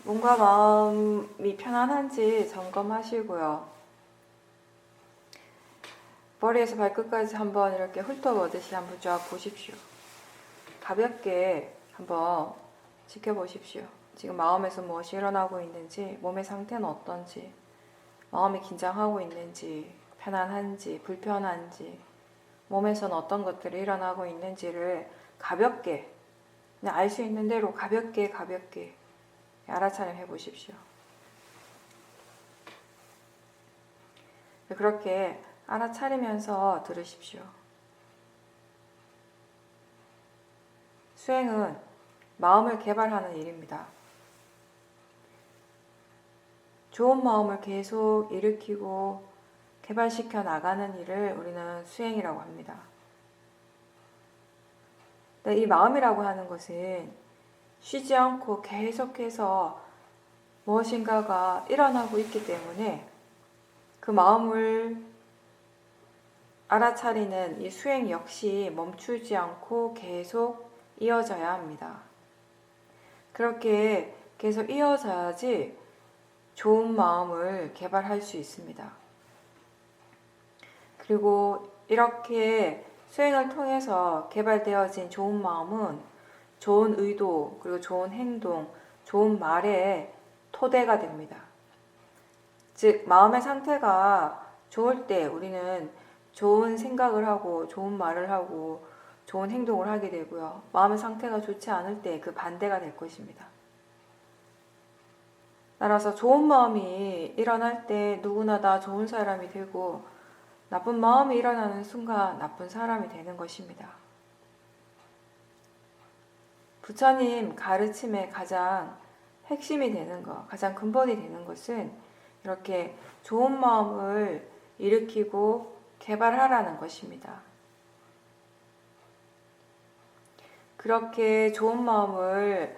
몸과 마음이 편안한지 점검하시고요. 머리에서 발끝까지 한번 이렇게 훑어보듯이 한번 쫙 보십시오. 가볍게 한번 지켜보십시오. 지금 마음에서 무엇이 일어나고 있는지, 몸의 상태는 어떤지, 마음이 긴장하고 있는지, 편안한지, 불편한지, 몸에서는 어떤 것들이 일어나고 있는지를 가볍게, 그냥 알 수 있는 대로 가볍게 알아차림 해보십시오. 그렇게 알아차리면서 들으십시오. 수행은 마음을 개발하는 일입니다. 좋은 마음을 계속 일으키고 개발시켜 나가는 일을 우리는 수행이라고 합니다. 이 마음이라고 하는 것은 쉬지 않고 계속해서 무엇인가가 일어나고 있기 때문에 그 마음을 알아차리는 이 수행 역시 멈추지 않고 계속 이어져야 합니다. 그렇게 계속 이어져야지 좋은 마음을 개발할 수 있습니다. 그리고 이렇게 수행을 통해서 개발되어진 좋은 마음은 좋은 의도, 그리고 좋은 행동, 좋은 말의 토대가 됩니다. 즉, 마음의 상태가 좋을 때 우리는 좋은 생각을 하고 좋은 말을 하고 좋은 행동을 하게 되고요. 마음의 상태가 좋지 않을 때 그 반대가 될 것입니다. 따라서 좋은 마음이 일어날 때 누구나 다 좋은 사람이 되고 나쁜 마음이 일어나는 순간 나쁜 사람이 되는 것입니다. 부처님 가르침의 가장 핵심이 되는 것, 가장 근본이 되는 것은 이렇게 좋은 마음을 일으키고 개발하라는 것입니다. 그렇게 좋은 마음을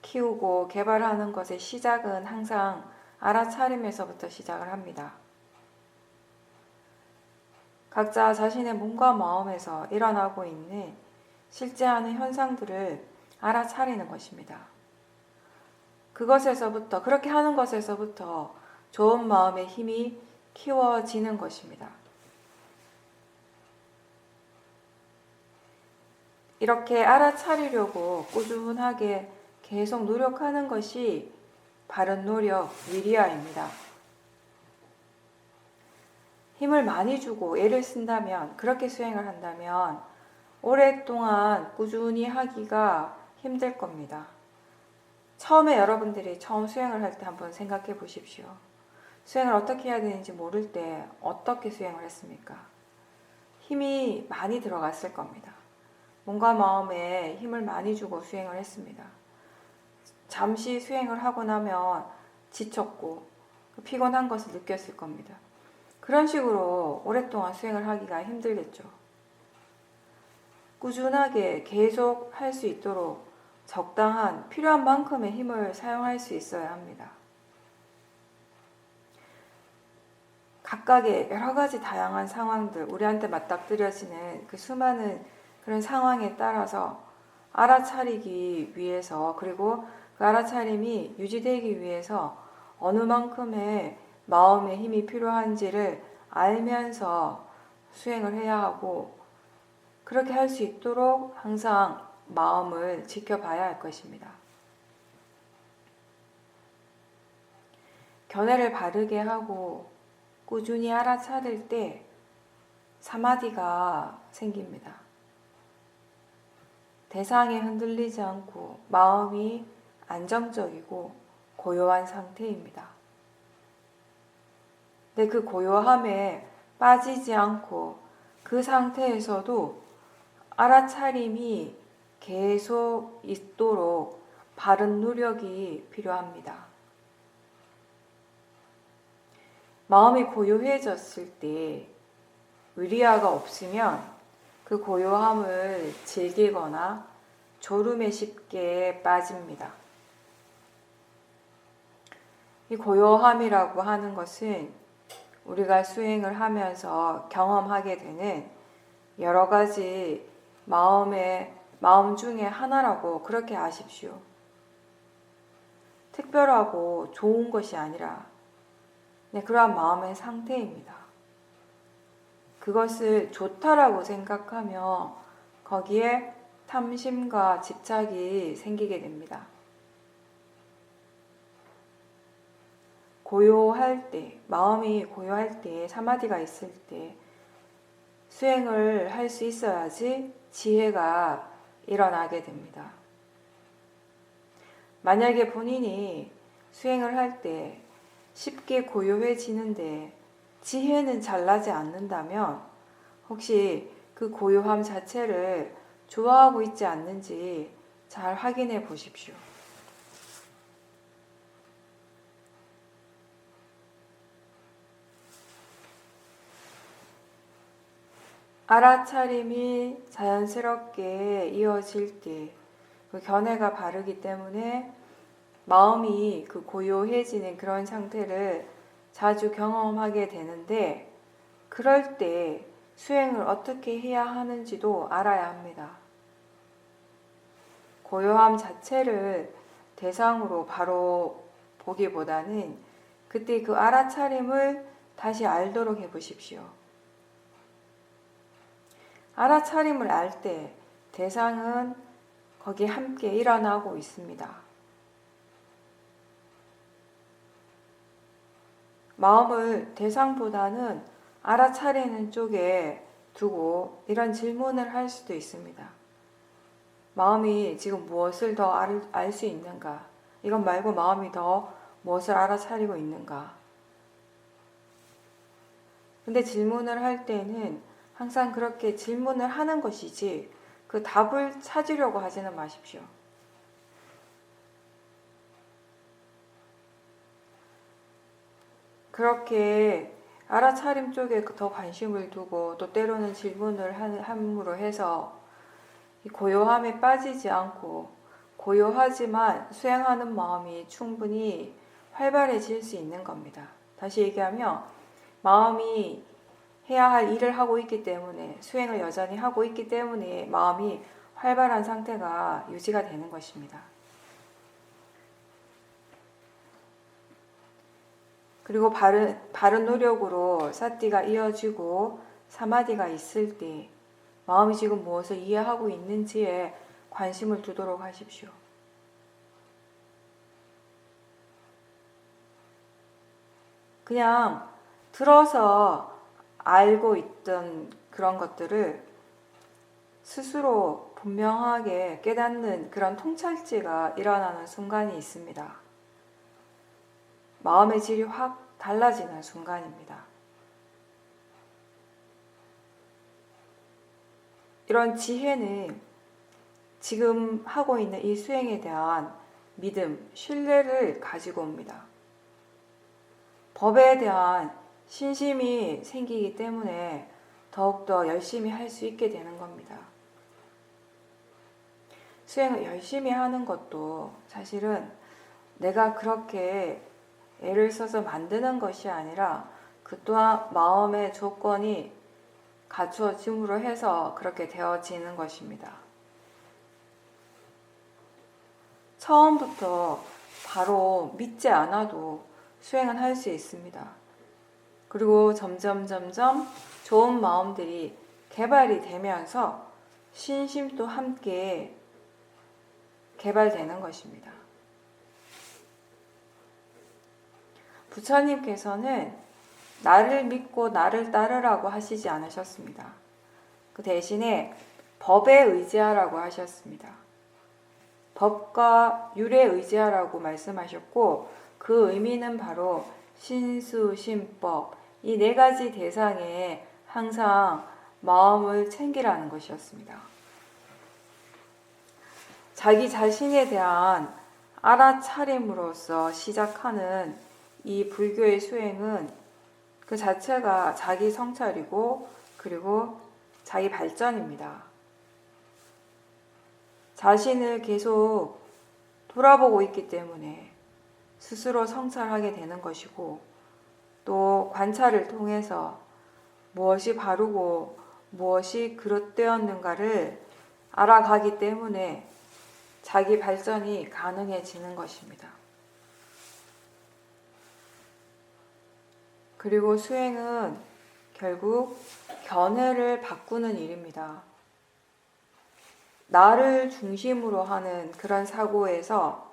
키우고 개발하는 것의 시작은 항상 알아차림에서부터 시작을 합니다. 각자 자신의 몸과 마음에서 일어나고 있는 실제하는 현상들을 알아차리는 것입니다. 그것에서부터, 그렇게 하는 것에서부터 좋은 마음의 힘이 키워지는 것입니다. 이렇게 알아차리려고 꾸준하게 계속 노력하는 것이 바른 노력, 위리아입니다. 힘을 많이 주고 애를 쓴다면, 그렇게 수행을 한다면 오랫동안 꾸준히 하기가 힘들 겁니다. 처음에 여러분들이 처음 수행을 할 때 한번 생각해 보십시오. 수행을 어떻게 해야 되는지 모를 때 어떻게 수행을 했습니까? 힘이 많이 들어갔을 겁니다. 몸과 마음에 힘을 많이 주고 수행을 했습니다. 잠시 수행을 하고 나면 지쳤고 피곤한 것을 느꼈을 겁니다. 그런 식으로 오랫동안 수행을 하기가 힘들겠죠. 꾸준하게 계속 할 수 있도록 적당한 필요한 만큼의 힘을 사용할 수 있어야 합니다. 각각의 여러 가지 다양한 상황들, 우리한테 맞닥뜨려지는 그 수많은 그런 상황에 따라서 알아차리기 위해서, 그리고 그 알아차림이 유지되기 위해서 어느 만큼의 마음의 힘이 필요한지를 알면서 수행을 해야 하고, 그렇게 할 수 있도록 항상 마음을 지켜봐야 할 것입니다. 견해를 바르게 하고 꾸준히 알아차릴 때 사마디가 생깁니다. 대상에 흔들리지 않고 마음이 안정적이고 고요한 상태입니다. 근데 그 고요함에 빠지지 않고 그 상태에서도 알아차림이 계속 있도록 바른 노력이 필요합니다. 마음이 고요해졌을 때 위리아가 없으면 그 고요함을 즐기거나 졸음에 쉽게 빠집니다. 이 고요함이라고 하는 것은 우리가 수행을 하면서 경험하게 되는 여러 가지 마음 중에 하나라고 그렇게 아십시오. 특별하고 좋은 것이 아니라 그러한 마음의 상태입니다. 그것을 좋다라고 생각하며 거기에 탐심과 집착이 생기게 됩니다. 고요할 때, 마음이 고요할 때, 사마디가 있을 때 수행을 할 수 있어야지 지혜가 일어나게 됩니다. 만약에 본인이 수행을 할 때 쉽게 고요해지는데 지혜는 잘 나지 않는다면 혹시 그 고요함 자체를 좋아하고 있지 않는지 잘 확인해 보십시오. 알아차림이 자연스럽게 이어질 때 그 견해가 바르기 때문에 마음이 그 고요해지는 그런 상태를 자주 경험하게 되는데 그럴 때 수행을 어떻게 해야 하는지도 알아야 합니다. 고요함 자체를 대상으로 바로 보기보다는 그때 그 알아차림을 다시 알도록 해보십시오. 알아차림을 알 때 대상은 거기에 함께 일어나고 있습니다. 마음을 대상보다는 알아차리는 쪽에 두고 이런 질문을 할 수도 있습니다. 마음이 지금 무엇을 더 알 수 있는가? 이것 말고 마음이 더 무엇을 알아차리고 있는가? 근데 질문을 할 때는 항상 그렇게 질문을 하는 것이지 그 답을 찾으려고 하지는 마십시오. 그렇게 알아차림 쪽에 더 관심을 두고 또 때로는 질문을 함으로 해서 고요함에 빠지지 않고 고요하지만 수행하는 마음이 충분히 활발해질 수 있는 겁니다. 다시 얘기하면 마음이 해야 할 일을 하고 있기 때문에 수행을 여전히 하고 있기 때문에 마음이 활발한 상태가 유지가 되는 것입니다. 그리고 바른 노력으로 사띠가 이어지고 사마디가 있을 때 마음이 지금 무엇을 이해하고 있는지에 관심을 두도록 하십시오. 그냥 들어서 알고 있던 그런 것들을 스스로 분명하게 깨닫는 그런 통찰지가 일어나는 순간이 있습니다. 마음의 질이 확 달라지는 순간입니다. 이런 지혜는 지금 하고 있는 이 수행에 대한 믿음, 신뢰를 가지고 옵니다. 법에 대한 신심이 생기기 때문에 더욱더 열심히 할 수 있게 되는 겁니다. 수행을 열심히 하는 것도 사실은 내가 그렇게 애를 써서 만드는 것이 아니라 그 또한 마음의 조건이 갖추어짐으로 해서 그렇게 되어지는 것입니다. 처음부터 바로 믿지 않아도 수행은 할 수 있습니다. 그리고 점점 좋은 마음들이 개발이 되면서 신심도 함께 개발되는 것입니다. 부처님께서는 나를 믿고 나를 따르라고 하시지 않으셨습니다. 그 대신에 법에 의지하라고 하셨습니다. 법과 율에 의지하라고 말씀하셨고 그 의미는 바로 신수, 신법 이 네 가지 대상에 항상 마음을 챙기라는 것이었습니다. 자기 자신에 대한 알아차림으로써 시작하는 이 불교의 수행은 그 자체가 자기 성찰이고 그리고 자기 발전입니다. 자신을 계속 돌아보고 있기 때문에 스스로 성찰하게 되는 것이고 또 관찰을 통해서 무엇이 바르고 무엇이 그릇되었는가를 알아가기 때문에 자기 발전이 가능해지는 것입니다. 그리고 수행은 결국 견해를 바꾸는 일입니다. 나를 중심으로 하는 그런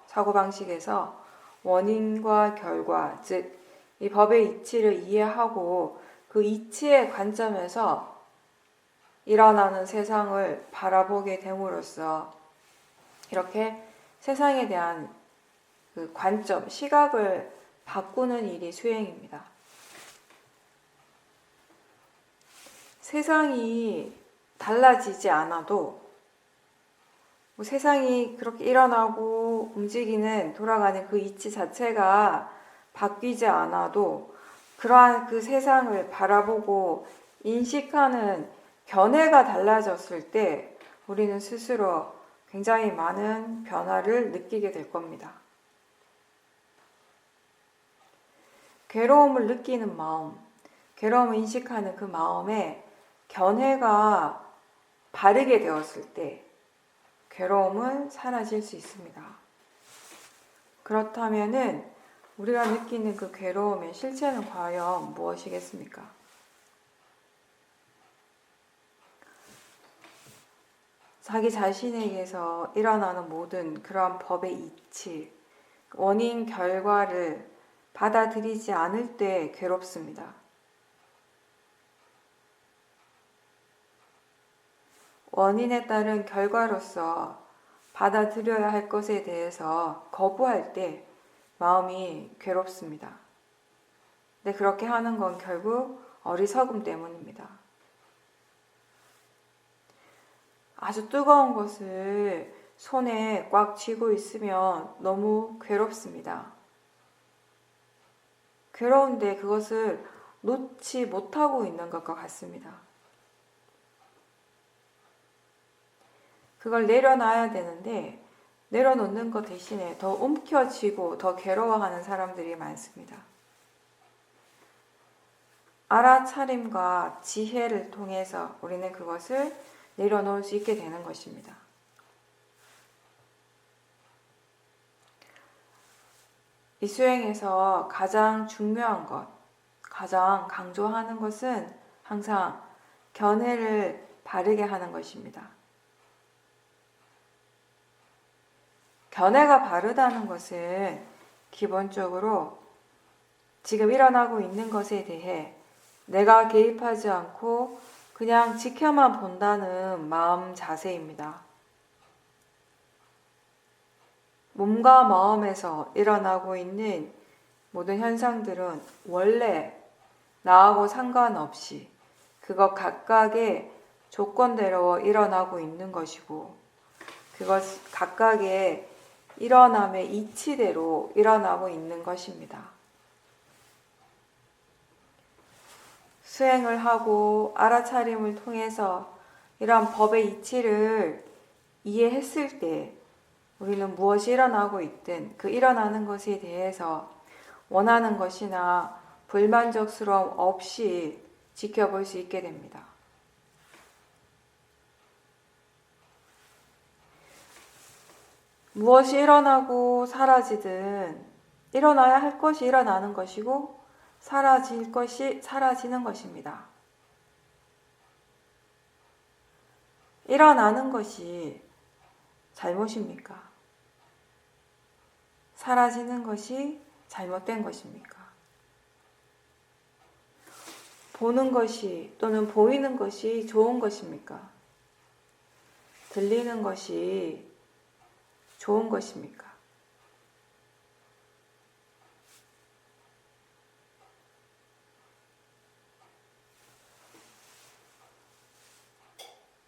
사고방식에서 원인과 결과, 즉, 이 법의 이치를 이해하고 그 이치의 관점에서 일어나는 세상을 바라보게 됨으로써 이렇게 세상에 대한 그 관점, 시각을 바꾸는 일이 수행입니다. 세상이 달라지지 않아도 세상이 그렇게 일어나고 움직이는 돌아가는 그 이치 자체가 바뀌지 않아도 그러한 그 세상을 바라보고 인식하는 견해가 달라졌을 때 우리는 스스로 굉장히 많은 변화를 느끼게 될 겁니다. 괴로움을 느끼는 마음, 괴로움을 인식하는 그 마음에 견해가 바르게 되었을 때 괴로움은 사라질 수 있습니다. 그렇다면은 우리가 느끼는 그 괴로움의 실체는 과연 무엇이겠습니까? 자기 자신에게서 일어나는 모든 그러한 법의 이치, 원인, 결과를 받아들이지 않을 때 괴롭습니다. 원인에 따른 결과로서 받아들여야 할 것에 대해서 거부할 때 마음이 괴롭습니다. 근데 그렇게 하는 건 결국 어리석음 때문입니다. 아주 뜨거운 것을 손에 꽉 쥐고 있으면 너무 괴롭습니다. 괴로운데 그것을 놓지 못하고 있는 것과 같습니다. 그걸 내려놔야 되는데 내려놓는 것 대신에 더 움켜쥐고 더 괴로워하는 사람들이 많습니다. 알아차림과 지혜를 통해서 우리는 그것을 내려놓을 수 있게 되는 것입니다. 이 수행에서 가장 중요한 것, 가장 강조하는 것은 항상 견해를 바르게 하는 것입니다. 견해가 바르다는 것은 기본적으로 지금 일어나고 있는 것에 대해 내가 개입하지 않고 그냥 지켜만 본다는 마음 자세입니다. 몸과 마음에서 일어나고 있는 모든 현상들은 원래 나하고 상관없이 그것 각각의 조건대로 일어나고 있는 것이고 그것 각각의 일어남의 이치대로 일어나고 있는 것입니다. 수행을 하고 알아차림을 통해서 이러한 법의 이치를 이해했을 때 우리는 무엇이 일어나고 있든 그 일어나는 것에 대해서 원하는 것이나 불만족스러움 없이 지켜볼 수 있게 됩니다. 무엇이 일어나고 사라지든 일어나야 할 것이 일어나는 것이고 사라질 것이 사라지는 것입니다. 일어나는 것이 잘못입니까? 사라지는 것이 잘못된 것입니까? 보는 것이 또는 보이는 것이 좋은 것입니까? 들리는 것이 좋은 것입니까?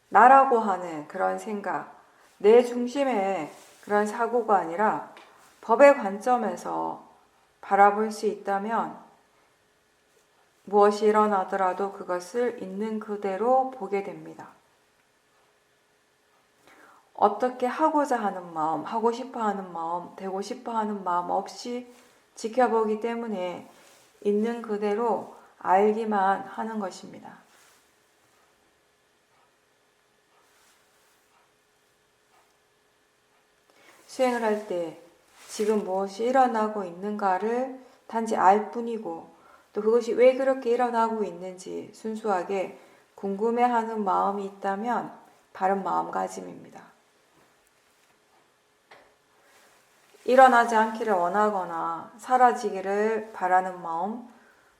나라고 하는 그런 생각, 내 중심의 그런 사고가 아니라 법의 관점에서 바라볼 수 있다면 무엇이 일어나더라도 그것을 있는 그대로 보게 됩니다. 어떻게 하고자 하는 마음, 하고 싶어 하는 마음, 되고 싶어 하는 마음 없이 지켜보기 때문에 있는 그대로 알기만 하는 것입니다. 수행을 할 때 지금 무엇이 일어나고 있는가를 단지 알 뿐이고 또 그것이 왜 그렇게 일어나고 있는지 순수하게 궁금해하는 마음이 있다면 바른 마음가짐입니다. 일어나지 않기를 원하거나 사라지기를 바라는 마음,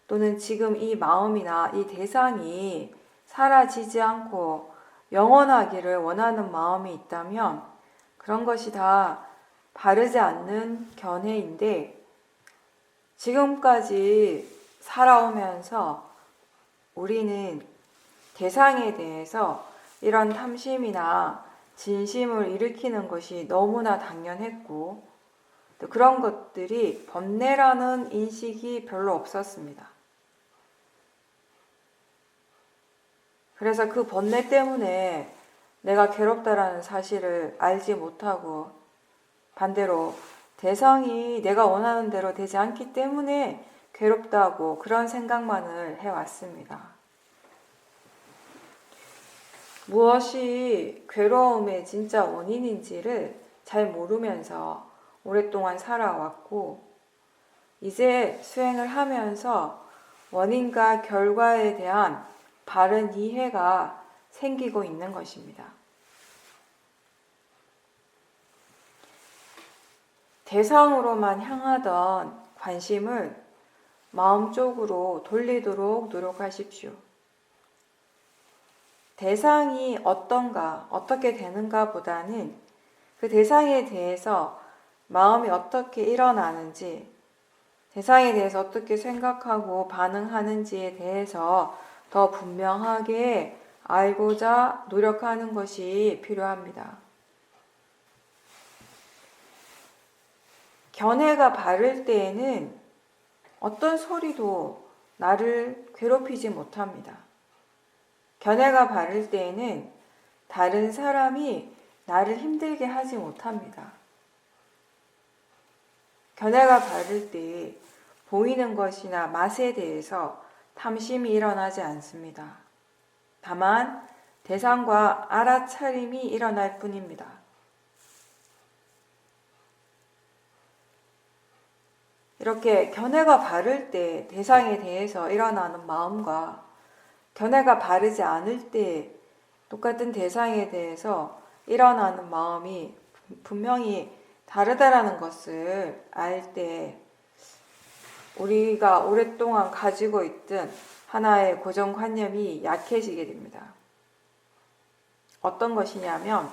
또는 지금 이 마음이나 이 대상이 사라지지 않고 영원하기를 원하는 마음이 있다면 그런 것이 다 바르지 않는 견해인데, 지금까지 살아오면서 우리는 대상에 대해서 이런 탐심이나 진심을 일으키는 것이 너무나 당연했고, 또 그런 것들이 번뇌라는 인식이 별로 없었습니다. 그래서 그 번뇌 때문에 내가 괴롭다라는 사실을 알지 못하고, 반대로 대상이 내가 원하는 대로 되지 않기 때문에 괴롭다고 그런 생각만을 해왔습니다. 무엇이 괴로움의 진짜 원인인지를 잘 모르면서 오랫동안 살아왔고, 이제 수행을 하면서 원인과 결과에 대한 바른 이해가 생기고 있는 것입니다. 대상으로만 향하던 관심을 마음 쪽으로 돌리도록 노력하십시오. 대상이 어떤가, 어떻게 되는가 보다는 그 대상에 대해서 마음이 어떻게 일어나는지, 대상에 대해서 어떻게 생각하고 반응하는지에 대해서 더 분명하게 알고자 노력하는 것이 필요합니다. 견해가 바를 때에는 어떤 소리도 나를 괴롭히지 못합니다. 견해가 바를 때에는 다른 사람이 나를 힘들게 하지 못합니다. 견해가 바를 때 보이는 것이나 맛에 대해서 탐심이 일어나지 않습니다. 다만 대상과 알아차림이 일어날 뿐입니다. 이렇게 견해가 바를 때 대상에 대해서 일어나는 마음과 견해가 바르지 않을 때 똑같은 대상에 대해서 일어나는 마음이 분명히 다르다라는 것을 알 때 우리가 오랫동안 가지고 있던 하나의 고정관념이 약해지게 됩니다. 어떤 것이냐면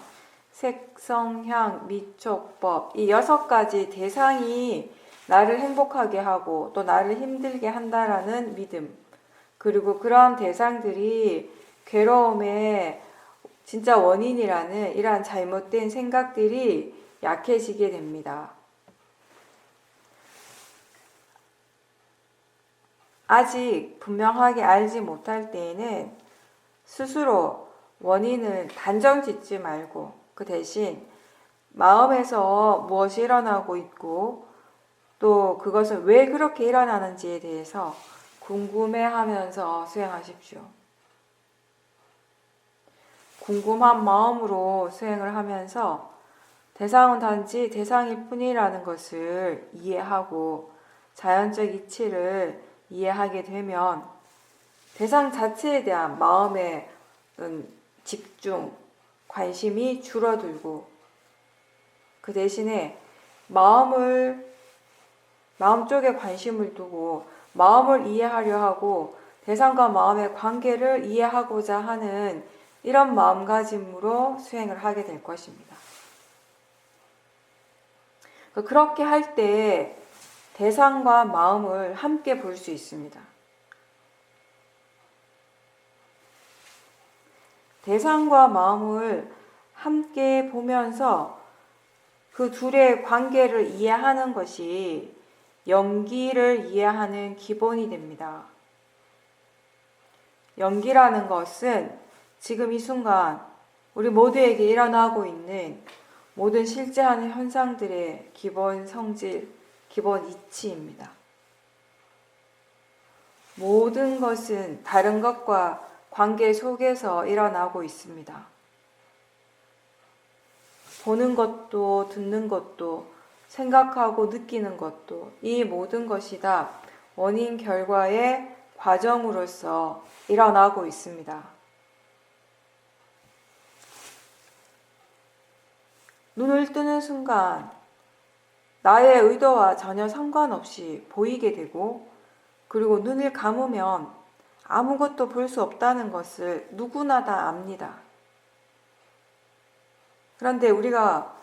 색, 성, 향, 미, 촉, 법, 이 6가지 대상이 나를 행복하게 하고 또 나를 힘들게 한다라는 믿음, 그리고 그러한 대상들이 괴로움의 진짜 원인이라는 이러한 잘못된 생각들이 약해지게 됩니다. 아직 분명하게 알지 못할 때에는 스스로 원인을 단정 짓지 말고 그 대신 마음에서 무엇이 일어나고 있고 또 그것은 왜 그렇게 일어나는지에 대해서 궁금해하면서 수행하십시오. 궁금한 마음으로 수행을 하면서 대상은 단지 대상일 뿐이라는 것을 이해하고 자연적 이치를 이해하게 되면 대상 자체에 대한 마음의 집중, 관심이 줄어들고 그 대신에 마음 쪽에 관심을 두고 마음을 이해하려 하고 대상과 마음의 관계를 이해하고자 하는 이런 마음가짐으로 수행을 하게 될 것입니다. 그렇게 할 때 대상과 마음을 함께 볼 수 있습니다. 대상과 마음을 함께 보면서 그 둘의 관계를 이해하는 것이 연기를 이해하는 기본이 됩니다. 연기라는 것은 지금 이 순간 우리 모두에게 일어나고 있는 모든 실제하는 현상들의 기본 성질, 기본 이치입니다. 모든 것은 다른 것과 관계 속에서 일어나고 있습니다. 보는 것도 듣는 것도 생각하고 느끼는 것도 이 모든 것이 다 원인 결과의 과정으로서 일어나고 있습니다. 눈을 뜨는 순간 나의 의도와 전혀 상관없이 보이게 되고, 그리고 눈을 감으면 아무것도 볼 수 없다는 것을 누구나 다 압니다. 그런데 우리가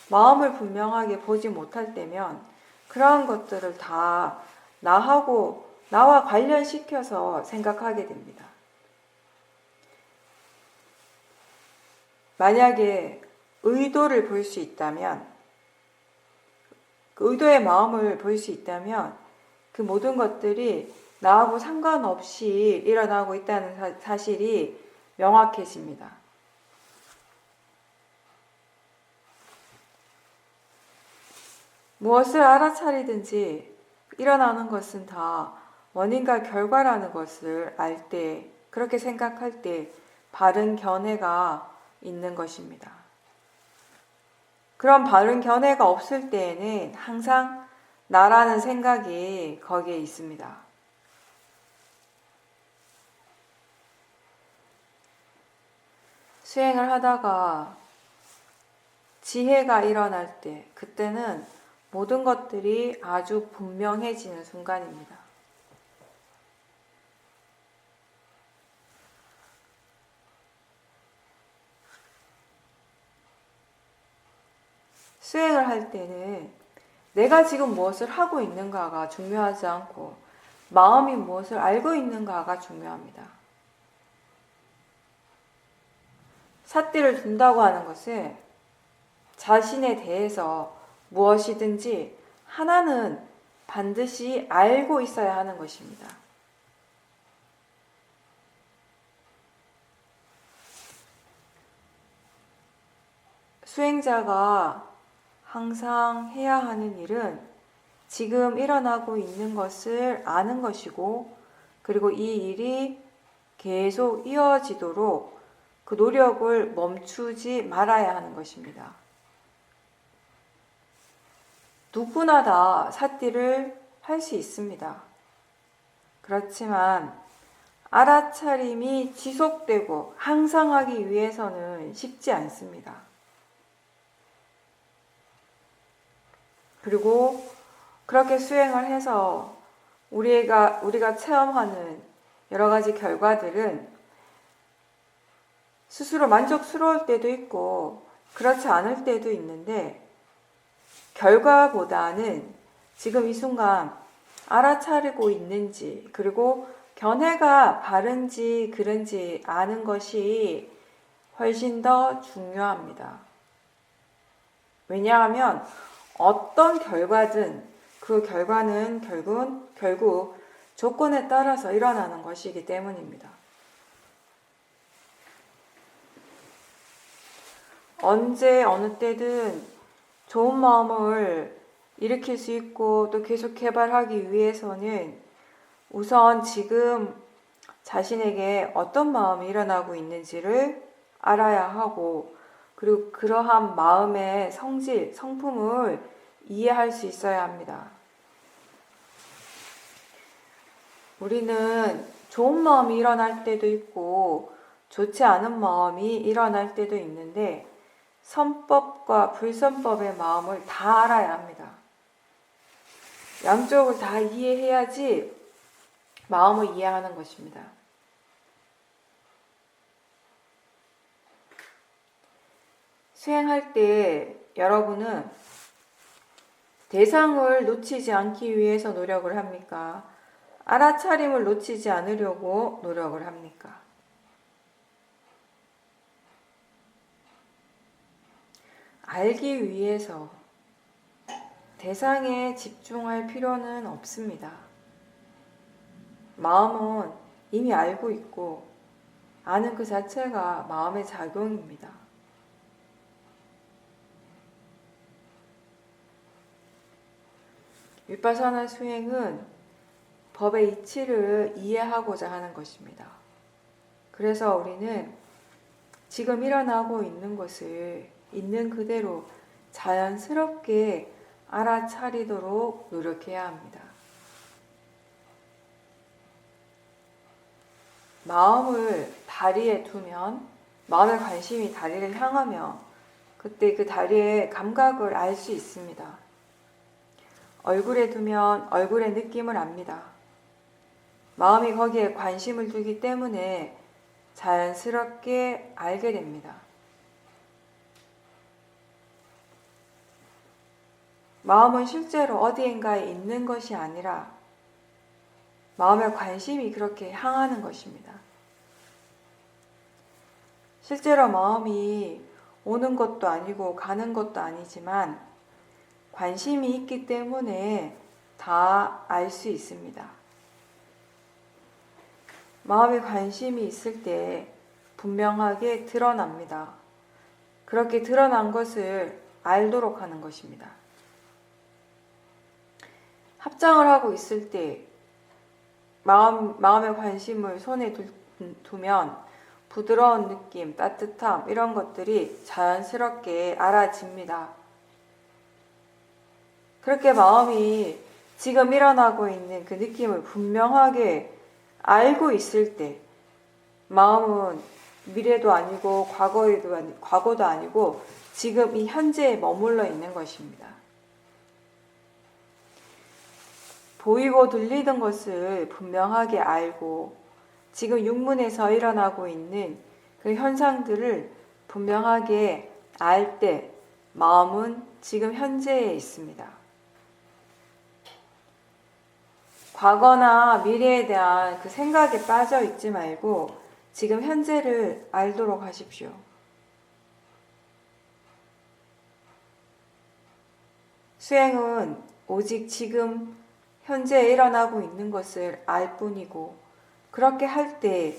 마음을 분명하게 보지 못할 때면 그러한 것들을 다 나와 관련시켜서 생각하게 됩니다. 만약에 의도를 볼 수 있다면, 그 의도의 마음을 볼 수 있다면 그 모든 것들이 나하고 상관없이 일어나고 있다는 사실이 명확해집니다. 무엇을 알아차리든지 일어나는 것은 다 원인과 결과라는 것을 알 때, 그렇게 생각할 때 바른 견해가 있는 것입니다. 그런 바른 견해가 없을 때에는 항상 나라는 생각이 거기에 있습니다. 수행을 하다가 지혜가 일어날 때, 그때는 모든 것들이 아주 분명해지는 순간입니다. 수행을 할 때는 내가 지금 무엇을 하고 있는가가 중요하지 않고 마음이 무엇을 알고 있는가가 중요합니다. 삿대를 둔다고 하는 것은 자신에 대해서 무엇이든지 하나는 반드시 알고 있어야 하는 것입니다. 수행자가 항상 해야 하는 일은 지금 일어나고 있는 것을 아는 것이고, 그리고 이 일이 계속 이어지도록 그 노력을 멈추지 말아야 하는 것입니다. 누구나 다 삿대를 할 수 있습니다. 그렇지만 알아차림이 지속되고 항상 하기 위해서는 쉽지 않습니다. 그리고 그렇게 수행을 해서 우리가 체험하는 여러 가지 결과들은 스스로 만족스러울 때도 있고 그렇지 않을 때도 있는데, 결과보다는 지금 이 순간 알아차리고 있는지, 그리고 견해가 바른지 그른지 아는 것이 훨씬 더 중요합니다. 왜냐하면 어떤 결과든 그 결과는 결국 조건에 따라서 일어나는 것이기 때문입니다. 언제 어느 때든 좋은 마음을 일으킬 수 있고 또 계속 개발하기 위해서는 우선 지금 자신에게 어떤 마음이 일어나고 있는지를 알아야 하고, 그리고 그러한 마음의 성질, 성품을 이해할 수 있어야 합니다. 우리는 좋은 마음이 일어날 때도 있고 좋지 않은 마음이 일어날 때도 있는데, 선법과 불선법의 마음을 다 알아야 합니다. 양쪽을 다 이해해야지 마음을 이해하는 것입니다. 수행할 때 여러분은 대상을 놓치지 않기 위해서 노력을 합니까? 알아차림을 놓치지 않으려고 노력을 합니까? 알기 위해서 대상에 집중할 필요는 없습니다. 마음은 이미 알고 있고 아는 그 자체가 마음의 작용입니다. 위파사나 수행은 법의 이치를 이해하고자 하는 것입니다. 그래서 우리는 지금 일어나고 있는 것을 있는 그대로 자연스럽게 알아차리도록 노력해야 합니다. 마음을 다리에 두면, 마음의 관심이 다리를 향하며 그때 그 다리의 감각을 알 수 있습니다. 얼굴에 두면 얼굴의 느낌을 압니다. 마음이 거기에 관심을 두기 때문에 자연스럽게 알게 됩니다. 마음은 실제로 어디인가에 있는 것이 아니라 마음의 관심이 그렇게 향하는 것입니다. 실제로 마음이 오는 것도 아니고 가는 것도 아니지만 관심이 있기 때문에 다 알 수 있습니다. 마음에 관심이 있을 때 분명하게 드러납니다. 그렇게 드러난 것을 알도록 하는 것입니다. 합장을 하고 있을 때 마음의 관심을 손에 두면 부드러운 느낌, 따뜻함 이런 것들이 자연스럽게 알아집니다. 그렇게 마음이 지금 일어나고 있는 그 느낌을 분명하게 알고 있을 때 마음은 미래도 아니고 과거도 아니고 지금 이 현재에 머물러 있는 것입니다. 보이고 들리던 것을 분명하게 알고 지금 육문에서 일어나고 있는 그 현상들을 분명하게 알 때 마음은 지금 현재에 있습니다. 과거나 미래에 대한 그 생각에 빠져 있지 말고 지금 현재를 알도록 하십시오. 수행은 오직 지금 현재 일어나고 있는 것을 알 뿐이고 그렇게 할 때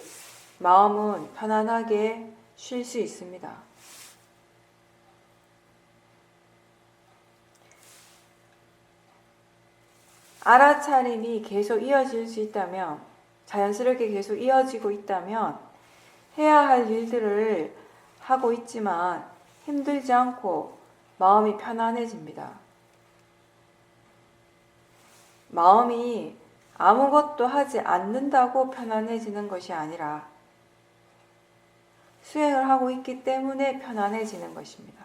마음은 편안하게 쉴 수 있습니다. 알아차림이 계속 이어질 수 있다면, 자연스럽게 계속 이어지고 있다면 해야 할 일들을 하고 있지만 힘들지 않고 마음이 편안해집니다. 마음이 아무것도 하지 않는다고 편안해지는 것이 아니라 수행을 하고 있기 때문에 편안해지는 것입니다.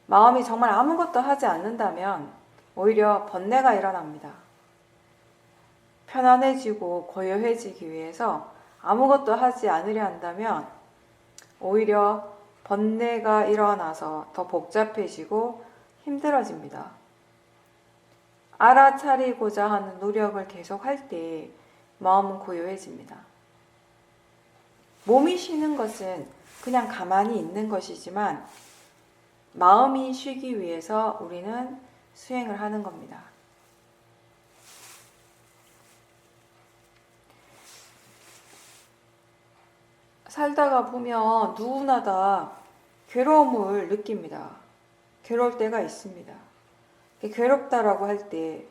마음이 정말 아무것도 하지 않는다면 오히려 번뇌가 일어납니다. 편안해지고 고요해지기 위해서 아무것도 하지 않으려 한다면 오히려 번뇌가 일어나서 더 복잡해지고 힘들어집니다. 알아차리고자 하는 노력을 계속할 때 마음은 고요해집니다. 몸이 쉬는 것은 그냥 가만히 있는 것이지만 마음이 쉬기 위해서 우리는 수행을 하는 겁니다. 살다가 보면 누구나 다 괴로움을 느낍니다. 괴로울 때가 있습니다. 괴롭다라고 할 때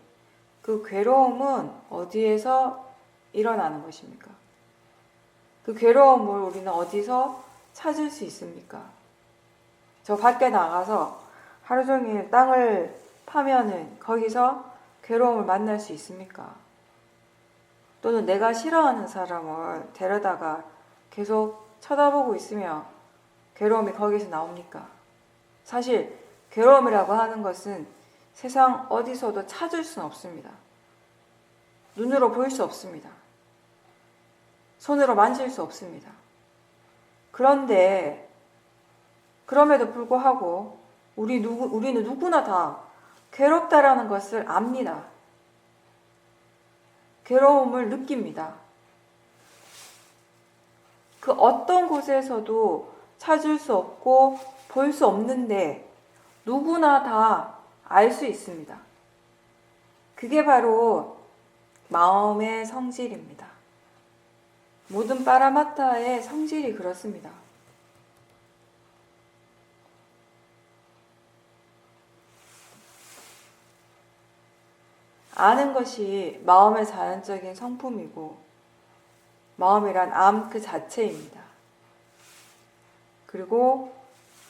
그 괴로움은 어디에서 일어나는 것입니까? 그 괴로움을 우리는 어디서 찾을 수 있습니까? 저 밖에 나가서 하루 종일 땅을 파면은 거기서 괴로움을 만날 수 있습니까? 또는 내가 싫어하는 사람을 데려다가 계속 쳐다보고 있으면 괴로움이 거기서 나옵니까? 사실 괴로움이라고 하는 것은 세상 어디서도 찾을 수는 없습니다. 눈으로 볼 수 없습니다. 손으로 만질 수 없습니다. 그런데 그럼에도 불구하고 우리는 누구나 다 괴롭다라는 것을 압니다. 괴로움을 느낍니다. 그 어떤 곳에서도 찾을 수 없고 볼 수 없는데 누구나 다 알 수 있습니다. 그게 바로 마음의 성질입니다. 모든 파라마타의 성질이 그렇습니다. 아는 것이 마음의 자연적인 성품이고 마음이란 암 그 자체입니다. 그리고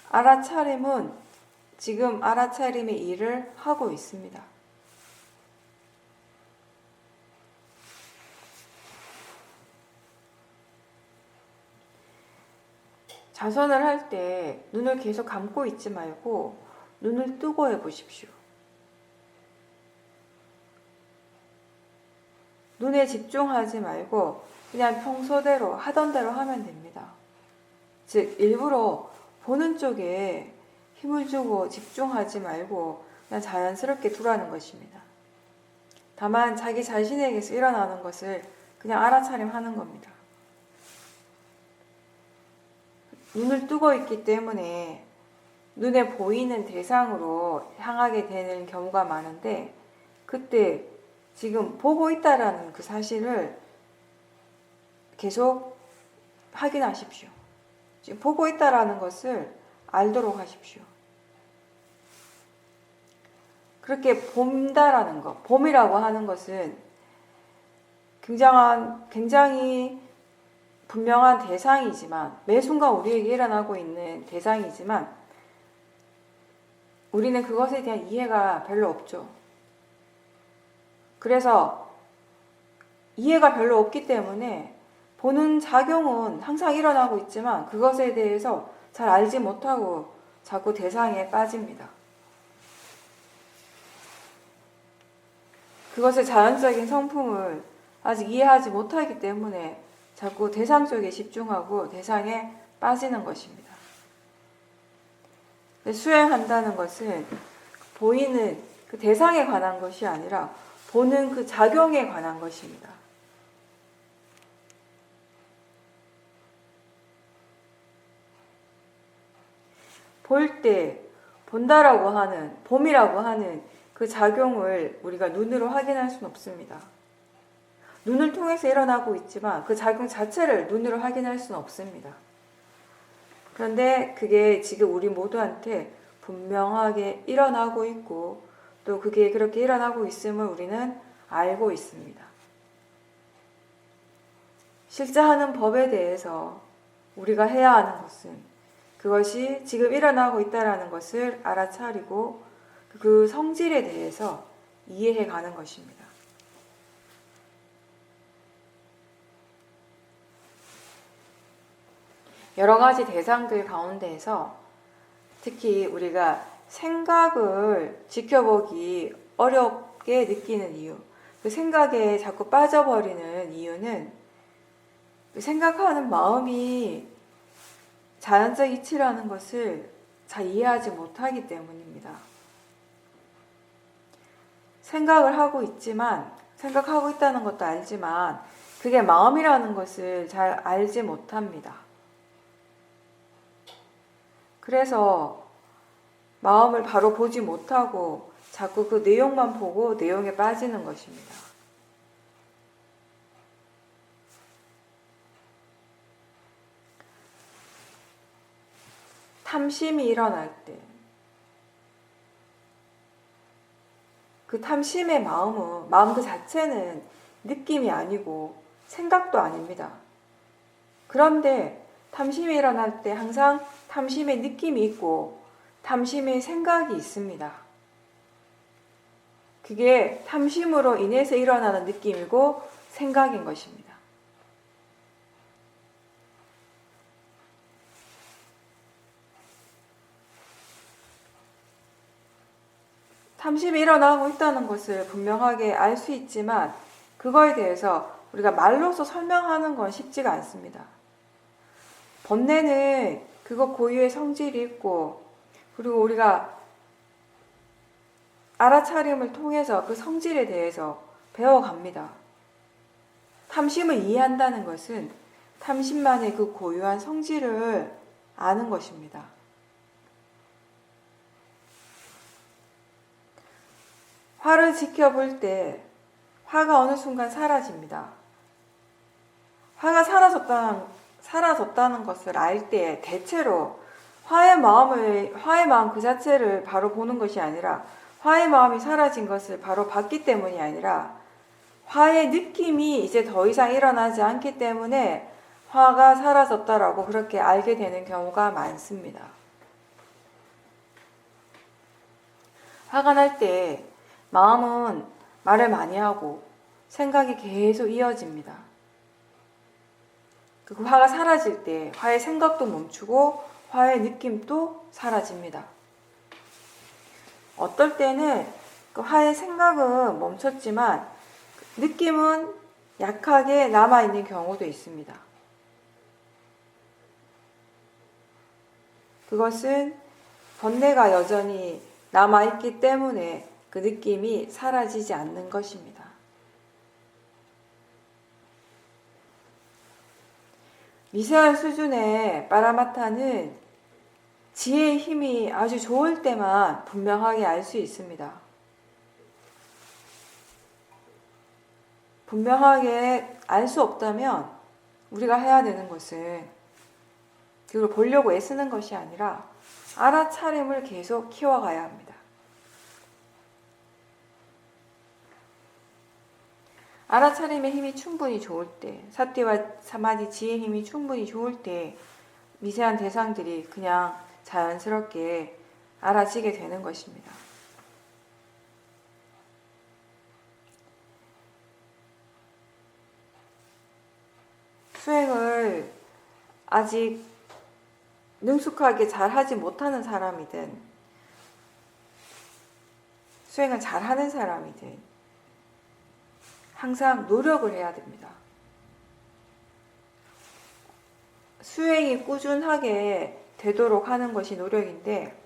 알아차림은 지금 알아차림의 일을 하고 있습니다. 자선을 할 때 눈을 계속 감고 있지 말고 눈을 뜨고 해보십시오. 눈에 집중하지 말고 그냥 평소대로 하던 대로 하면 됩니다. 즉 일부러 보는 쪽에 힘을 주고 집중하지 말고 그냥 자연스럽게 두라는 것입니다. 다만 자기 자신에게서 일어나는 것을 그냥 알아차림하는 겁니다. 눈을 뜨고 있기 때문에 눈에 보이는 대상으로 향하게 되는 경우가 많은데, 그때 지금 보고 있다라는 그 사실을 계속 확인하십시오. 지금 보고 있다라는 것을 알도록 하십시오. 그렇게 본다라는 것, 봄이라고 하는 것은 굉장히 분명한 대상이지만, 매 순간 우리에게 일어나고 있는 대상이지만 우리는 그것에 대한 이해가 별로 없죠. 그래서 이해가 별로 없기 때문에 보는 작용은 항상 일어나고 있지만 그것에 대해서 잘 알지 못하고 자꾸 대상에 빠집니다. 그것의 자연적인 성품을 아직 이해하지 못하기 때문에 자꾸 대상 쪽에 집중하고 대상에 빠지는 것입니다. 수행한다는 것은 보이는 그 대상에 관한 것이 아니라 보는 그 작용에 관한 것입니다. 볼 때 본다라고 하는, 봄이라고 하는 그 작용을 우리가 눈으로 확인할 수는 없습니다. 눈을 통해서 일어나고 있지만 그 작용 자체를 눈으로 확인할 수는 없습니다. 그런데 그게 지금 우리 모두한테 분명하게 일어나고 있고 또 그게 그렇게 일어나고 있음을 우리는 알고 있습니다. 실제 하는 법에 대해서 우리가 해야 하는 것은 그것이 지금 일어나고 있다는 것을 알아차리고 그 성질에 대해서 이해해 가는 것입니다. 여러 가지 대상들 가운데에서 특히 우리가 생각을 지켜보기 어렵게 느끼는 이유, 그 생각에 자꾸 빠져버리는 이유는 생각하는 마음이 자연적 이치라는 것을 잘 이해하지 못하기 때문입니다. 생각을 생각하고 있다는 것도 알지만 그게 마음이라는 것을 잘 알지 못합니다. 그래서 마음을 바로 보지 못하고 자꾸 그 내용만 보고 내용에 빠지는 것입니다. 탐심이 일어날 때, 그 탐심의 마음 그 자체는 느낌이 아니고 생각도 아닙니다. 그런데 탐심이 일어날 때 항상 탐심의 느낌이 있고 탐심의 생각이 있습니다. 그게 탐심으로 인해서 일어나는 느낌이고 생각인 것입니다. 탐심이 일어나고 있다는 것을 분명하게 알 수 있지만 그거에 대해서 우리가 말로서 설명하는 건 쉽지가 않습니다. 번뇌는 그거 고유의 성질이 있고 그리고 우리가 알아차림을 통해서 그 성질에 대해서 배워갑니다. 탐심을 이해한다는 것은 탐심만의 그 고유한 성질을 아는 것입니다. 화를 지켜볼 때 화가 어느 순간 사라집니다. 화가 사라졌다는 것을 알 때 대체로 화의 마음 그 자체를 바로 보는 것이 아니라 화의 마음이 사라진 것을 바로 봤기 때문이 아니라 화의 느낌이 이제 더 이상 일어나지 않기 때문에 화가 사라졌다라고 그렇게 알게 되는 경우가 많습니다. 화가 날 때 마음은 말을 많이 하고 생각이 계속 이어집니다. 그 화가 사라질 때 화의 생각도 멈추고 화의 느낌도 사라집니다. 어떨 때는 그 화의 생각은 멈췄지만 느낌은 약하게 남아있는 경우도 있습니다. 그것은 번뇌가 여전히 남아있기 때문에 그 느낌이 사라지지 않는 것입니다. 미세한 수준의 파라마타는 지혜의 힘이 아주 좋을 때만 분명하게 알 수 있습니다. 분명하게 알 수 없다면 우리가 해야 되는 것은 그걸 보려고 애쓰는 것이 아니라 알아차림을 계속 키워가야 합니다. 알아차림의 힘이 충분히 좋을 때, 사티와 사마디 지혜의 힘이 충분히 좋을 때 미세한 대상들이 그냥 자연스럽게 알아지게 되는 것입니다. 수행을 아직 능숙하게 잘 하지 못하는 사람이든 수행을 잘하는 사람이든 항상 노력을 해야 됩니다. 수행이 꾸준하게 되도록 하는 것이 노력인데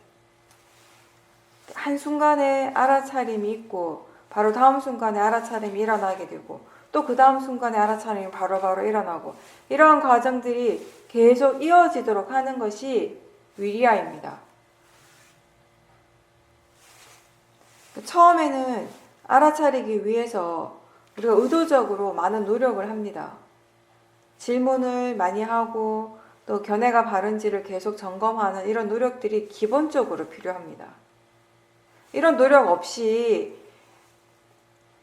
한순간에 알아차림이 있고 바로 다음 순간에 알아차림이 일어나게 되고 또 그 다음 순간에 알아차림이 바로바로 일어나고 이러한 과정들이 계속 이어지도록 하는 것이 위리아입니다. 처음에는 알아차리기 위해서 우리가 의도적으로 많은 노력을 합니다. 질문을 많이 하고 또 견해가 바른지를 계속 점검하는 이런 노력들이 기본적으로 필요합니다. 이런 노력 없이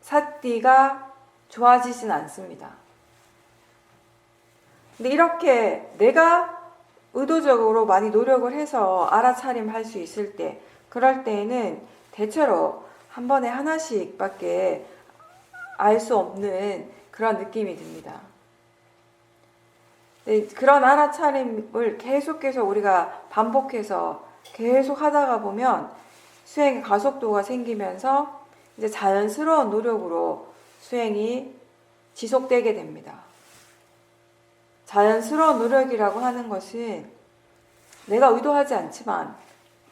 사띠가 좋아지진 않습니다. 근데 이렇게 내가 의도적으로 많이 노력을 해서 알아차림할 수 있을 때, 그럴 때에는 대체로 한 번에 하나씩밖에 알 수 없는 그런 느낌이 듭니다. 그런 알아차림을 계속해서 우리가 반복해서 계속 하다가 보면 수행의 가속도가 생기면서 이제 자연스러운 노력으로 수행이 지속되게 됩니다. 자연스러운 노력이라고 하는 것은 내가 의도하지 않지만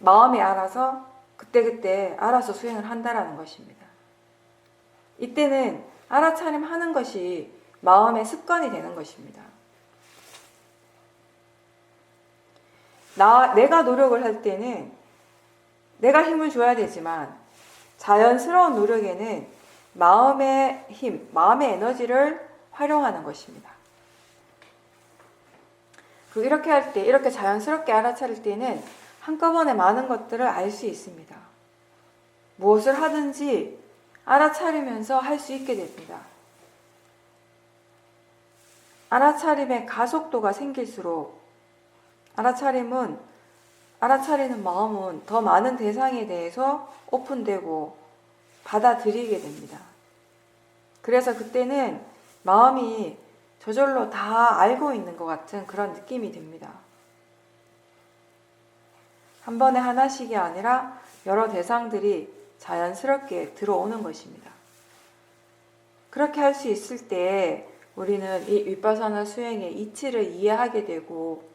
마음이 알아서 그때그때 알아서 수행을 한다라는 것입니다. 이때는 알아차림하는 것이 마음의 습관이 되는 것입니다. 내가 노력을 할 때는 내가 힘을 줘야 되지만 자연스러운 노력에는 마음의 힘, 마음의 에너지를 활용하는 것입니다. 이렇게 할 때, 이렇게 자연스럽게 알아차릴 때는 한꺼번에 많은 것들을 알 수 있습니다. 무엇을 하든지 알아차리면서 할 수 있게 됩니다. 알아차림의 가속도가 생길수록 알아차리는 마음은 더 많은 대상에 대해서 오픈되고 받아들이게 됩니다. 그래서 그때는 마음이 저절로 다 알고 있는 것 같은 그런 느낌이 듭니다. 한 번에 하나씩이 아니라 여러 대상들이 자연스럽게 들어오는 것입니다. 그렇게 할 수 있을 때 우리는 이 윗바사나 수행의 이치를 이해하게 되고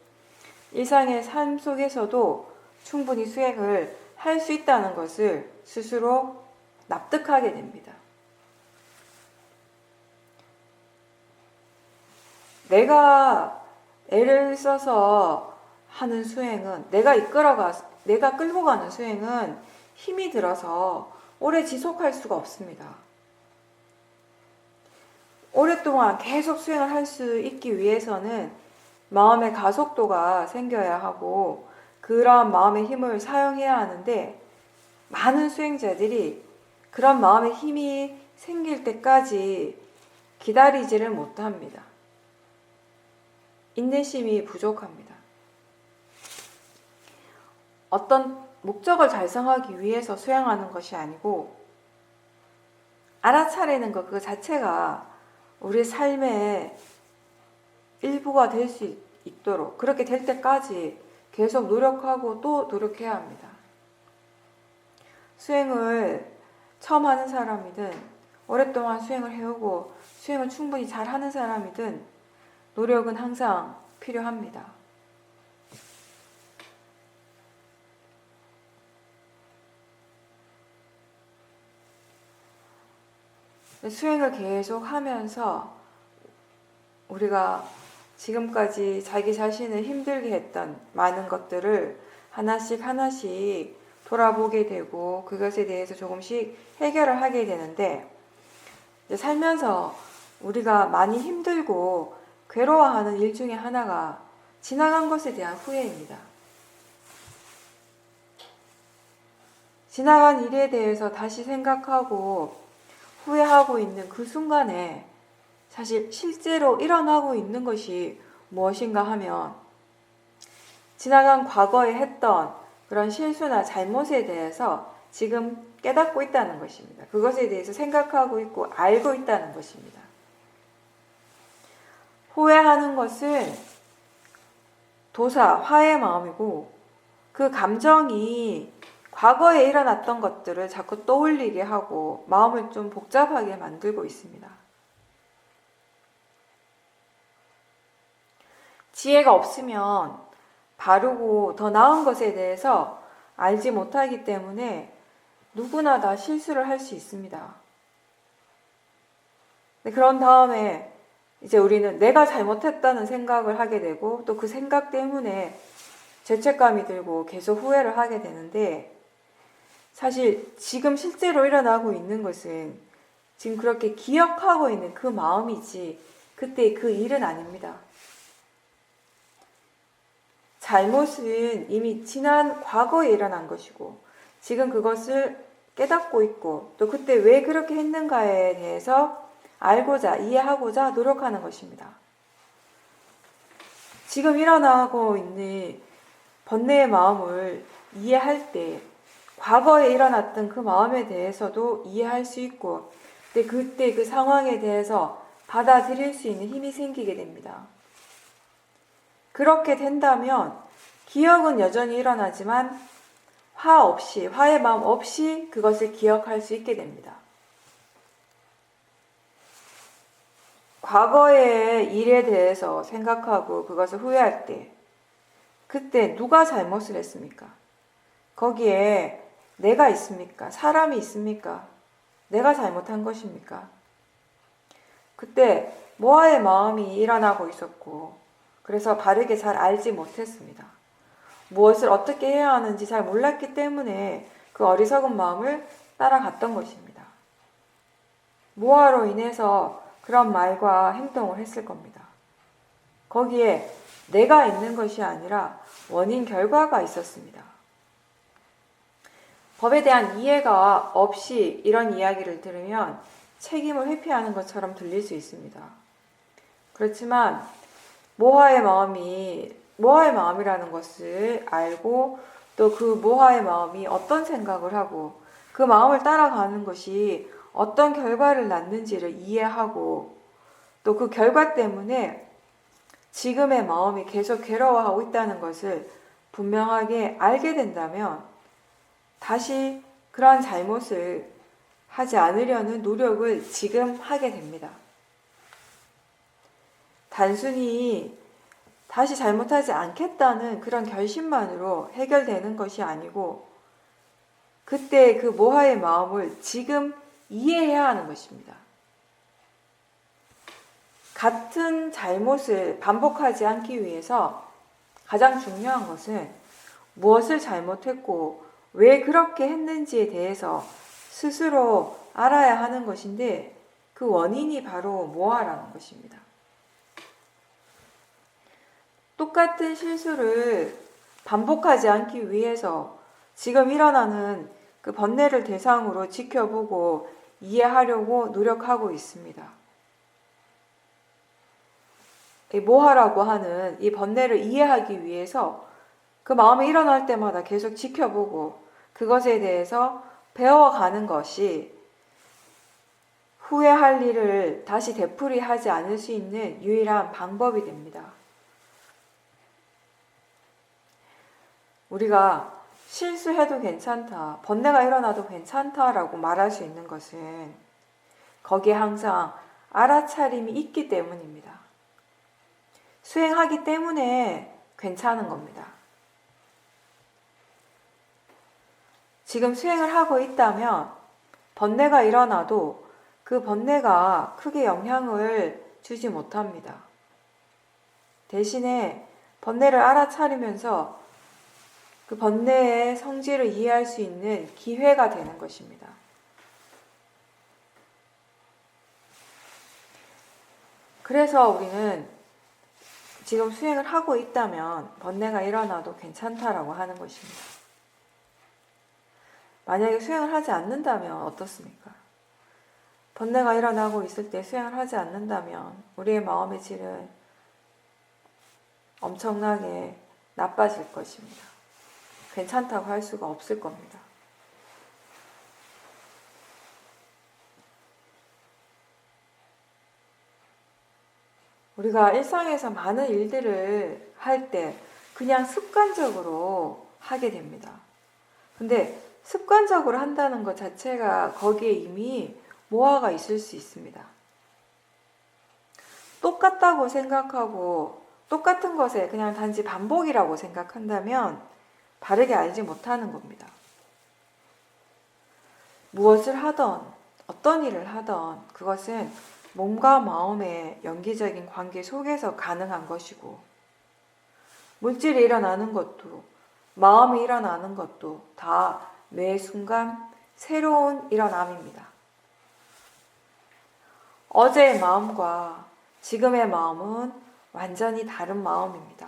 일상의 삶 속에서도 충분히 수행을 할 수 있다는 것을 스스로 납득하게 됩니다. 내가 애를 써서 하는 수행은 내가 끌고 가는 수행은 힘이 들어서 오래 지속할 수가 없습니다. 오랫동안 계속 수행을 할 수 있기 위해서는 마음의 가속도가 생겨야 하고 그러한 마음의 힘을 사용해야 하는데 많은 수행자들이 그런 마음의 힘이 생길 때까지 기다리지를 못합니다. 인내심이 부족합니다. 어떤 목적을 달성하기 위해서 수행하는 것이 아니고 알아차리는 것 그 자체가 우리 삶의 일부가 될 수 있도록 그렇게 될 때까지 계속 노력하고 또 노력해야 합니다. 수행을 처음 하는 사람이든 오랫동안 수행을 해오고 수행을 충분히 잘하는 사람이든 노력은 항상 필요합니다. 수행을 계속 하면서 우리가 지금까지 자기 자신을 힘들게 했던 많은 것들을 하나씩 하나씩 돌아보게 되고 그것에 대해서 조금씩 해결을 하게 되는데, 살면서 우리가 많이 힘들고 괴로워하는 일 중에 하나가 지나간 것에 대한 후회입니다. 지나간 일에 대해서 다시 생각하고 후회하고 있는 그 순간에 사실 실제로 일어나고 있는 것이 무엇인가 하면 지나간 과거에 했던 그런 실수나 잘못에 대해서 지금 깨닫고 있다는 것입니다. 그것에 대해서 생각하고 있고 알고 있다는 것입니다. 후회하는 것은 도사, 화의 마음이고 그 감정이 과거에 일어났던 것들을 자꾸 떠올리게 하고 마음을 좀 복잡하게 만들고 있습니다. 지혜가 없으면 바르고 더 나은 것에 대해서 알지 못하기 때문에 누구나 다 실수를 할 수 있습니다. 그런 다음에 이제 우리는 내가 잘못했다는 생각을 하게 되고 또 그 생각 때문에 죄책감이 들고 계속 후회를 하게 되는데, 사실 지금 실제로 일어나고 있는 것은 지금 그렇게 기억하고 있는 그 마음이지 그때 그 일은 아닙니다. 잘못은 이미 지난 과거에 일어난 것이고 지금 그것을 깨닫고 있고 또 그때 왜 그렇게 했는가에 대해서 알고자 이해하고자 노력하는 것입니다. 지금 일어나고 있는 번뇌의 마음을 이해할 때 과거에 일어났던 그 마음에 대해서도 이해할 수 있고 그때 그 상황에 대해서 받아들일 수 있는 힘이 생기게 됩니다. 그렇게 된다면 기억은 여전히 일어나지만 화의 마음 없이 그것을 기억할 수 있게 됩니다. 과거의 일에 대해서 생각하고 그것을 후회할 때 그때 누가 잘못을 했습니까? 거기에 내가 있습니까? 사람이 있습니까? 내가 잘못한 것입니까? 그때 모아의 마음이 일어나고 있었고 그래서 바르게 잘 알지 못했습니다. 무엇을 어떻게 해야 하는지 잘 몰랐기 때문에 그 어리석은 마음을 따라갔던 것입니다. 모아로 인해서 그런 말과 행동을 했을 겁니다. 거기에 내가 있는 것이 아니라 원인 결과가 있었습니다. 법에 대한 이해가 없이 이런 이야기를 들으면 책임을 회피하는 것처럼 들릴 수 있습니다. 그렇지만 모하의 마음이라는 것을 알고 또 그 모하의 마음이 어떤 생각을 하고 그 마음을 따라가는 것이 어떤 결과를 낳는지를 이해하고 또 그 결과 때문에 지금의 마음이 계속 괴로워하고 있다는 것을 분명하게 알게 된다면 다시 그러한 잘못을 하지 않으려는 노력을 지금 하게 됩니다. 단순히 다시 잘못하지 않겠다는 그런 결심만으로 해결되는 것이 아니고 그때 그 모하의 마음을 지금 이해해야 하는 것입니다. 같은 잘못을 반복하지 않기 위해서 가장 중요한 것은 무엇을 잘못했고 왜 그렇게 했는지에 대해서 스스로 알아야 하는 것인데 그 원인이 바로 모하라는 것입니다. 똑같은 실수를 반복하지 않기 위해서 지금 일어나는 그 번뇌를 대상으로 지켜보고 이해하려고 노력하고 있습니다. 이 모하라고 하는 이 번뇌를 이해하기 위해서 그 마음이 일어날 때마다 계속 지켜보고 그것에 대해서 배워가는 것이 후회할 일을 다시 되풀이하지 않을 수 있는 유일한 방법이 됩니다. 우리가 실수해도 괜찮다, 번뇌가 일어나도 괜찮다라고 말할 수 있는 것은 거기에 항상 알아차림이 있기 때문입니다. 수행하기 때문에 괜찮은 겁니다. 지금 수행을 하고 있다면 번뇌가 일어나도 그 번뇌가 크게 영향을 주지 못합니다. 대신에 번뇌를 알아차리면서 그 번뇌의 성질을 이해할 수 있는 기회가 되는 것입니다. 그래서 우리는 지금 수행을 하고 있다면 번뇌가 일어나도 괜찮다라고 하는 것입니다. 만약에 수행을 하지 않는다면 어떻습니까? 번뇌가 일어나고 있을 때 수행을 하지 않는다면 우리의 마음의 질은 엄청나게 나빠질 것입니다. 괜찮다고 할 수가 없을 겁니다. 우리가 일상에서 많은 일들을 할 때 그냥 습관적으로 하게 됩니다. 근데 습관적으로 한다는 것 자체가 거기에 이미 모아가 있을 수 있습니다. 똑같다고 생각하고 똑같은 것에 그냥 단지 반복이라고 생각한다면 바르게 알지 못하는 겁니다. 무엇을 하던 어떤 일을 하던 그것은 몸과 마음의 연기적인 관계 속에서 가능한 것이고, 물질이 일어나는 것도 마음이 일어나는 것도 다 매 순간 새로운 일어남입니다. 어제의 마음과 지금의 마음은 완전히 다른 마음입니다.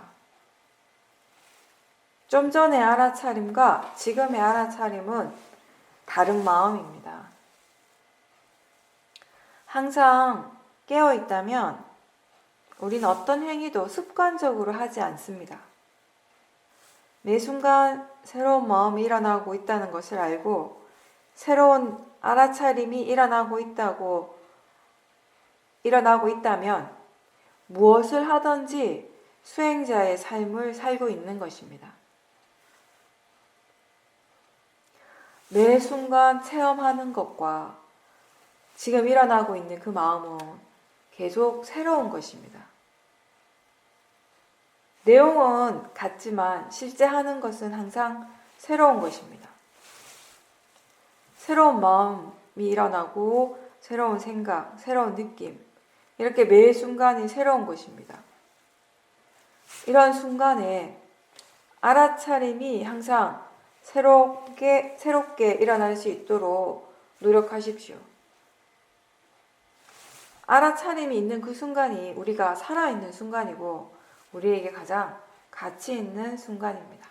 좀 전의 알아차림과 지금의 알아차림은 다른 마음입니다. 항상 깨어있다면 우리는 어떤 행위도 습관적으로 하지 않습니다. 매 순간 새로운 마음이 일어나고 있다는 것을 알고 새로운 알아차림이 일어나고 있다면 무엇을 하든지 수행자의 삶을 살고 있는 것입니다. 매 순간 체험하는 것과 지금 일어나고 있는 그 마음은 계속 새로운 것입니다. 내용은 같지만 실제 하는 것은 항상 새로운 것입니다. 새로운 마음이 일어나고 새로운 생각, 새로운 느낌, 이렇게 매 순간이 새로운 것입니다. 이런 순간에 알아차림이 항상 새롭게 일어날 수 있도록 노력하십시오. 알아차림이 있는 그 순간이 우리가 살아있는 순간이고 우리에게 가장 가치 있는 순간입니다.